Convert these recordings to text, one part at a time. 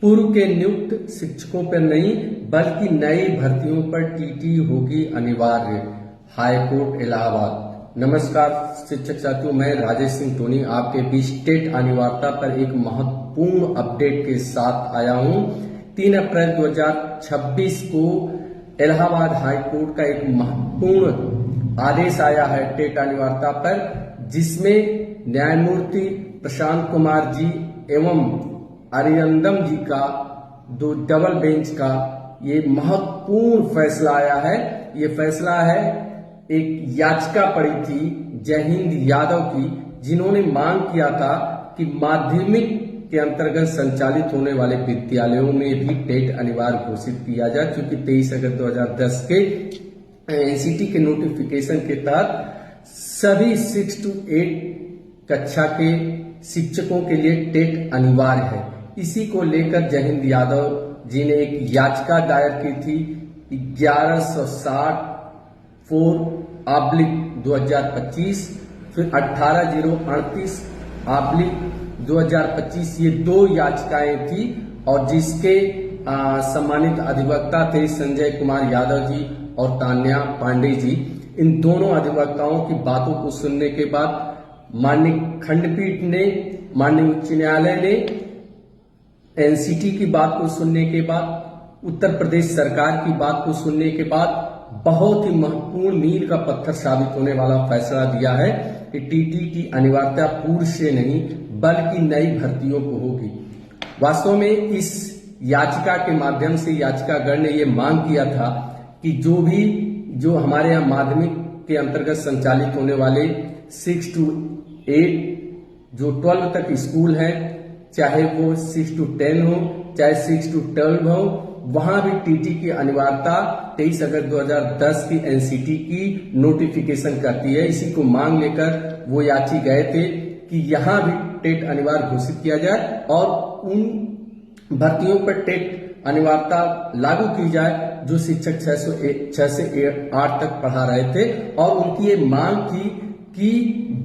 पूर्व के नियुक्त शिक्षकों पर नहीं बल्कि नई भर्तियों पर टीटी होगी अनिवार्य, हाईकोर्ट इलाहाबाद। नमस्कार शिक्षक साथियों, मैं राजेश सिंह टोनी आपके बीच टेट अनिवार्यता पर एक महत्वपूर्ण अपडेट के साथ आया हूं। 3 अप्रैल 2026 को इलाहाबाद हाईकोर्ट का एक महत्वपूर्ण आदेश आया है टेट अनिवार्यता पर, जिसमें न्यायमूर्ति प्रशांत कुमार जी एवं अरियंदम जी का दो डबल बेंच का ये महत्वपूर्ण फैसला आया है। ये फैसला है, एक याचिका पड़ी थी जय हिंद यादव की, जिन्होंने मांग किया था कि माध्यमिक के अंतर्गत संचालित होने वाले विद्यालयों में भी टेट अनिवार्य घोषित किया जाए, क्योंकि 23 अगस्त 2010 के एनसीटी के नोटिफिकेशन के तहत सभी 6 to 8 कक्षा के शिक्षकों के लिए टेट अनिवार्य है। इसी को लेकर जय हिंद यादव जी ने एक याचिका दायर की थी 1160/4/2025, फिर 18038/2025, ये 2 याचिकाएं थी, और जिसके सम्मानित अधिवक्ता थे संजय कुमार यादव जी और तान्या पांडे जी। इन दोनों अधिवक्ताओं की बातों को सुनने के बाद माननीय खंडपीठ ने, माननीय उच्च न्यायालय ने एनसीटी की बात को सुनने के बाद, उत्तर प्रदेश सरकार की बात को सुनने के बाद बहुत ही महत्वपूर्ण मील का पत्थर साबित होने वाला फैसला दिया है कि टीटी की अनिवार्यता पूर्व से नहीं बल्कि नई भर्तियों को होगी। वास्तव में इस याचिका के माध्यम से याचिकागर ने यह मांग किया था कि जो हमारे यहाँ माध्यमिक के अंतर्गत संचालित होने वाले 6 to 8 जो 12 तक स्कूल है, चाहे वो 6 to 10 हो, चाहे 6 to 12 हो, वहां भी टीटी की अनिवार्यता 23 अगस्त 2010 की एनसीटी की नोटिफिकेशन करती है। इसी को मांग लेकर वो याची गए थे कि यहां भी टेट अनिवार्य घोषित किया जाए और उन भर्तियों पर टेट अनिवार्यता लागू की जाए जो शिक्षक 6 से 8 तक पढ़ा रहे थे। और उनकी ये मांग थी कि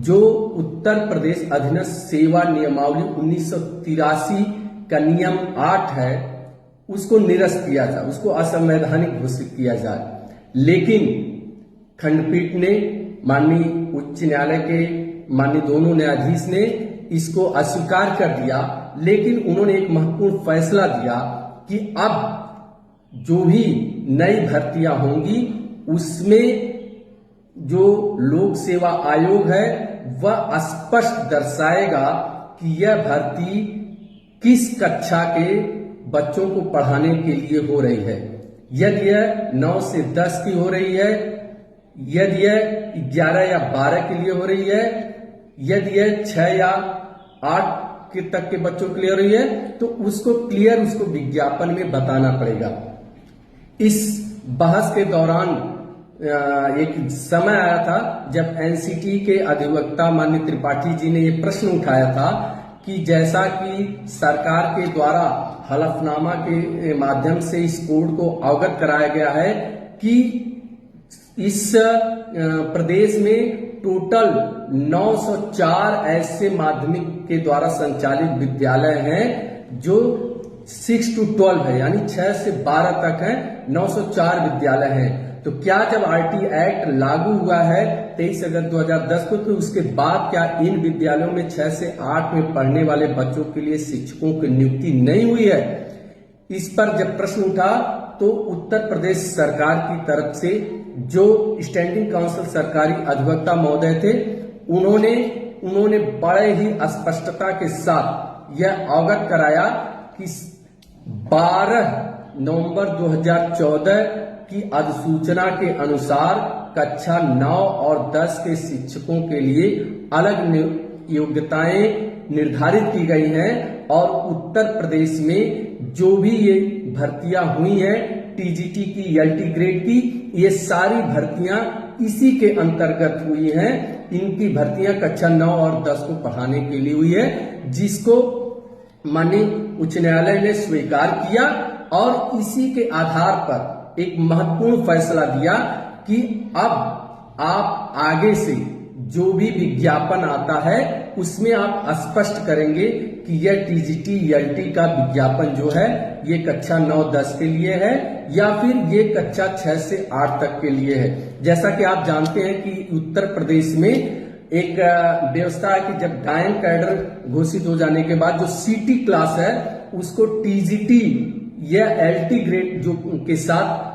जो उत्तर प्रदेश अधीनस्थ सेवा नियमावली 1983 का नियम 8 है, उसको निरस्त किया जाए, उसको असंवैधानिक घोषित किया जाए। लेकिन खंडपीठ ने, माननीय उच्च न्यायालय के माननीय दोनों न्यायाधीश ने इसको अस्वीकार कर दिया। लेकिन उन्होंने एक महत्वपूर्ण फैसला दिया कि अब जो भी नई भर्तियां होंगी उसमें जो लोक सेवा आयोग है वह स्पष्ट दर्शाएगा कि यह भर्ती किस कक्षा के बच्चों को पढ़ाने के लिए हो रही है। यदि यह 9 से 10 की हो रही है, यदि यह 11 या 12 के लिए हो रही है, यदि यह 6 या 8 के तक के बच्चों के लिए हो रही है, तो उसको क्लियर, उसको विज्ञापन में बताना पड़ेगा। इस बहस के दौरान एक समय आया था जब एनसीटी के अधिवक्ता माननीय त्रिपाठी जी ने ये प्रश्न उठाया था कि जैसा कि सरकार के द्वारा हलफनामा के माध्यम से इस कोड को अवगत कराया गया है कि इस प्रदेश में टोटल 904 ऐसे माध्यमिक के द्वारा संचालित विद्यालय हैं जो 6 to 12 है, यानी 6 से 12 तक है, 904 विद्यालय हैं। तो क्या जब आरटी एक्ट लागू हुआ है 23 अगस्त 2010 को, तो उसके बाद क्या इन विद्यालयों में 6 से 8 में पढ़ने वाले बच्चों के लिए शिक्षकों की नियुक्ति नहीं हुई है? इस पर जब प्रश्न उठा तो उत्तर प्रदेश सरकार की तरफ से जो स्टैंडिंग काउंसिल सरकारी अधिवक्ता महोदय थे, उन्होंने बड़े ही स्पष्टता के साथ यह अवगत कराया कि 12 नवंबर 2014 की अधिसूचना के अनुसार कक्षा 9 और 10 के शिक्षकों के लिए अलग योग्यताएं निर्धारित की गई हैं, और उत्तर प्रदेश में जो भी ये भर्तियां हुई हैं टीजीटी की, एलटी ग्रेड की, ये सारी भर्तियां इसी के अंतर्गत हुई हैं। इनकी भर्तियां कक्षा 9 और 10 को पढ़ाने के लिए हुई है, जिसको माननीय उच्च न्यायालय ने स्वीकार किया और इसी के आधार पर एक महत्वपूर्ण फैसला दिया कि अब आप आगे से जो भी विज्ञापन आता है उसमें आप स्पष्ट करेंगे कि यह टीजीटी एलटी का विज्ञापन जो है ये कक्षा 9-10 के लिए है या फिर ये कक्षा 6 से 8 तक के लिए है। जैसा कि आप जानते हैं कि उत्तर प्रदेश में एक व्यवस्था है कि जब गायन कैडर घोषित हो जाने के बाद जो सीटी क्लास है उसको टीजीटी या एलटी ग्रेड जो के साथ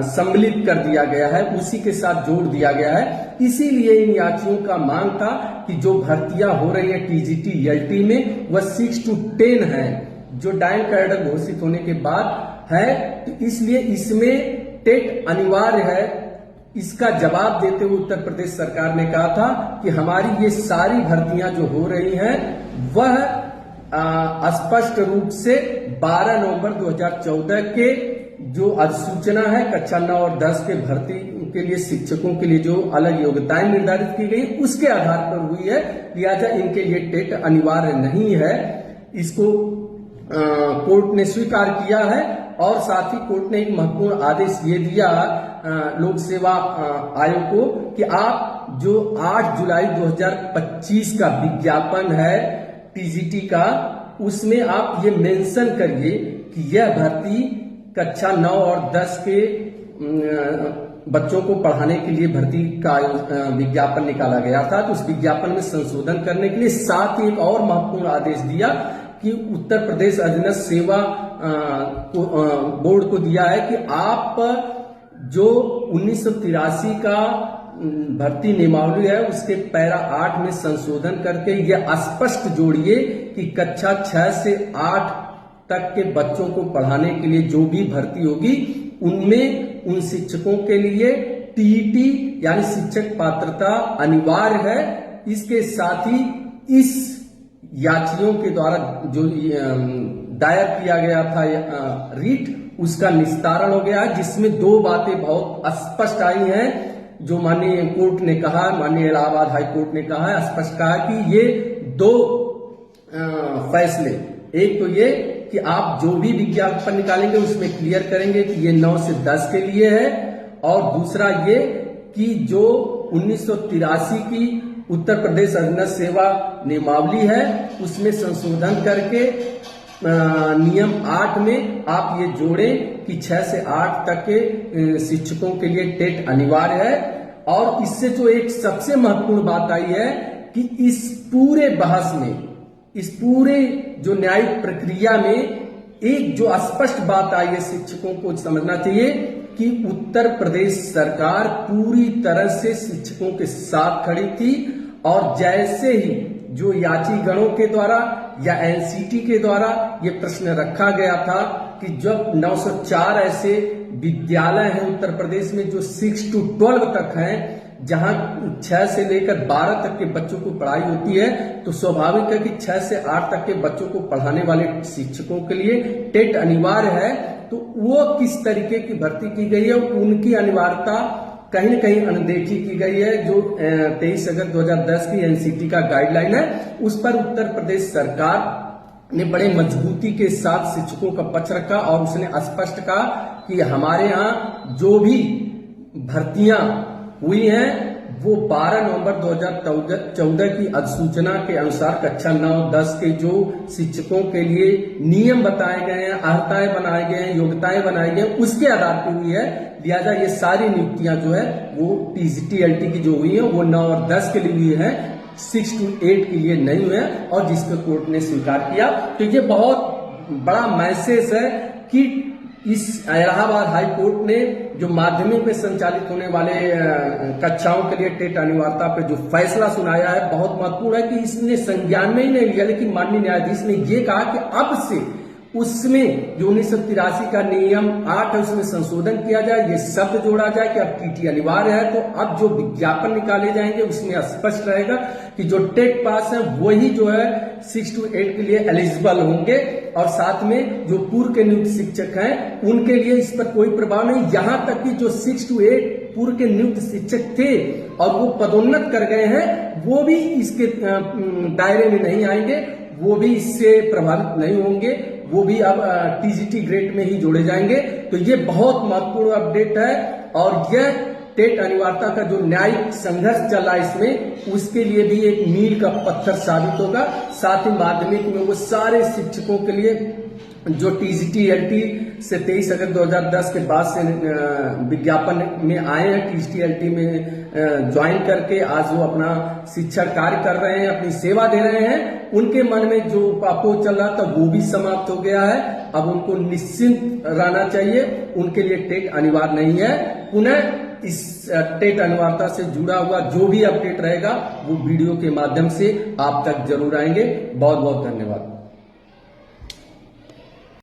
सम्मिलित कर दिया गया है, उसी के साथ जोड़ दिया गया है। इसीलिए इन याचियों का मांग था कि जो भर्तियां हो रही है टीजीटी एलटी में वह 6 to 10 है, जो गायन कैडर घोषित होने के बाद है, तो इसलिए इसमें टेट अनिवार्य है। इसका जवाब देते हुए उत्तर प्रदेश सरकार ने कहा था कि हमारी ये सारी भर्तियां जो हो रही हैं वह स्पष्ट रूप से 12 नवंबर 2014 के जो अधिसूचना है कक्षा 9 और 10 के भर्ती के लिए शिक्षकों के लिए जो अलग योग्यताएं निर्धारित की गई उसके आधार पर हुई है, लिहाजा इनके लिए टेट अनिवार्य नहीं है। इसको कोर्ट ने स्वीकार किया है और साथ ही कोर्ट ने एक महत्वपूर्ण आदेश ये दिया लोक सेवा आयोग को कि आप जो 8 जुलाई 2025 का विज्ञापन है टीजीटी का, उसमें आप ये मेंशन करिए कि यह भर्ती कक्षा 9 और 10 के बच्चों को पढ़ाने के लिए भर्ती का विज्ञापन निकाला गया था। तो उस विज्ञापन में संशोधन करने के लिए साथ ही एक और महत्वपूर्ण आदेश दिया कि उत्तर प्रदेश अधीनस्थ सेवा बोर्ड को दिया है कि आप जो 1983 का भर्ती नियमावली है उसके पैरा 8 में संशोधन करके यह स्पष्ट जोड़िए कि कक्षा 6 से 8 तक के बच्चों को पढ़ाने के लिए जो भी भर्ती होगी उनमें उन शिक्षकों के लिए टीईटी यानी शिक्षक पात्रता अनिवार्य है। इसके साथ ही इस याचियों के द्वारा जो दायर किया गया था रीट उसका निस्तारण हो गया, जिसमें 2 बातें बहुत स्पष्ट आई हैं जो माननीय कोर्ट ने कहा, माननीय इलाहाबाद हाई कोर्ट ने कहा स्पष्ट कहा कि ये 2 फैसले, एक तो ये कि आप जो भी विज्ञापन निकालेंगे उसमें क्लियर करेंगे कि ये 9 से 10 के लिए है, और दूसरा ये कि जो 1983 की उत्तर प्रदेश अधीनस्थ सेवा नियमावली है उसमें संशोधन करके नियम 8 में आप ये जोड़ें कि 6 से 8 तक के शिक्षकों के लिए टेट अनिवार्य है। और इससे जो एक सबसे महत्वपूर्ण बात आई है कि इस पूरे बहस में, इस पूरे जो न्यायिक प्रक्रिया में एक जो स्पष्ट बात आई है शिक्षकों को समझना चाहिए कि उत्तर प्रदेश सरकार पूरी तरह से शिक्षकों के साथ खड़ी थी, और जैसे ही जो याचिगणों के द्वारा या एनसीटी के द्वारा ये प्रश्न रखा गया था कि जब 904 ऐसे विद्यालय हैं उत्तर प्रदेश में जो 6 to 12 तक हैं, जहां 6 से लेकर 12 तक के बच्चों को पढ़ाई होती है, तो स्वाभाविक है कि 6 से 8 तक के बच्चों को पढ़ाने वाले शिक्षकों के लिए टेट अनिवार्य है। तो वो किस तरीके की भर्ती की गई है, उनकी अनिवार्यता कहीं न कहीं अनदेखी की गई है। जो 23 अगस्त 2010 की एनसीटी का गाइडलाइन है उस पर उत्तर प्रदेश सरकार ने बड़े मजबूती के साथ शिक्षकों का पक्ष रखा और उसने स्पष्ट कहा कि हमारे यहाँ जो भी भर्तियां हुई हैं वो 12 नवंबर 2014 की अधिसूचना के अनुसार कक्षा 9-10 के जो शिक्षकों के लिए नियम बताए गए हैं, अर्हताएं बनाए गए हैं, योग्यताएं बनाई गई हैं, उसके आधार पर हुई है। लिहाजा ये सारी नियुक्तियां जो है वो टीजीटी एलटी की जो हुई है वो 9 और 10 के लिए हुई है, 6 to 8 के लिए नहीं हुए, और जिसको कोर्ट ने स्वीकार किया। तो ये बहुत बड़ा मैसेज है कि इस इलाहाबाद हाई कोर्ट ने जो माध्यमिक में संचालित होने वाले कक्षाओं के लिए टेट अनिवार्यता पे जो फैसला सुनाया है बहुत महत्वपूर्ण है कि इसने संज्ञान में ही नहीं लिया, लेकिन माननीय न्यायाधीश ने ये कहा कि अब से उसमें जो 1983 का नियम 8 है उसमें संशोधन किया जाए, ये शब्द जोड़ा जाए कि अब टीटी अनिवार्य है। तो अब जो विज्ञापन निकाले जाएंगे उसमें स्पष्ट रहेगा कि जो टेट पास है वही जो है 6 to 8 के लिए एलिजिबल होंगे, और साथ में जो पूर्व के नियुक्त शिक्षक हैं उनके लिए इस पर कोई प्रभाव नहीं। यहां तक कि जो 6 to 8 पूर्व के नियुक्त शिक्षक थे और वो पदोन्नत कर गए हैं वो भी इसके दायरे में नहीं आएंगे, वो भी इससे प्रभावित नहीं होंगे, वो भी अब टीजीटी ग्रेड में ही जोड़े जाएंगे। तो ये बहुत महत्वपूर्ण अपडेट है, और यह टेट अनिवार्यता का जो न्यायिक संघर्ष चल रहा है इसमें, उसके लिए भी एक मील का पत्थर साबित होगा। साथ ही माध्यमिक में वो सारे शिक्षकों के लिए जो टीजीटी-एलटी से 23 अगस्त 2010 के बाद से विज्ञापन में आए हैं, टीजीटी-एलटी में ज्वाइन करके आज वो अपना शिक्षण कार्य कर रहे हैं, अपनी सेवा दे रहे हैं, उनके मन में जो अपोह चल रहा था वो भी समाप्त हो गया है। अब उनको निश्चिंत रहना चाहिए, उनके लिए टेट अनिवार्य नहीं है। पुनः इस टेट अनिवार्यता से जुड़ा हुआ जो भी अपडेट रहेगा वो वीडियो के माध्यम से आप तक जरूर आएंगे। बहुत बहुत धन्यवाद।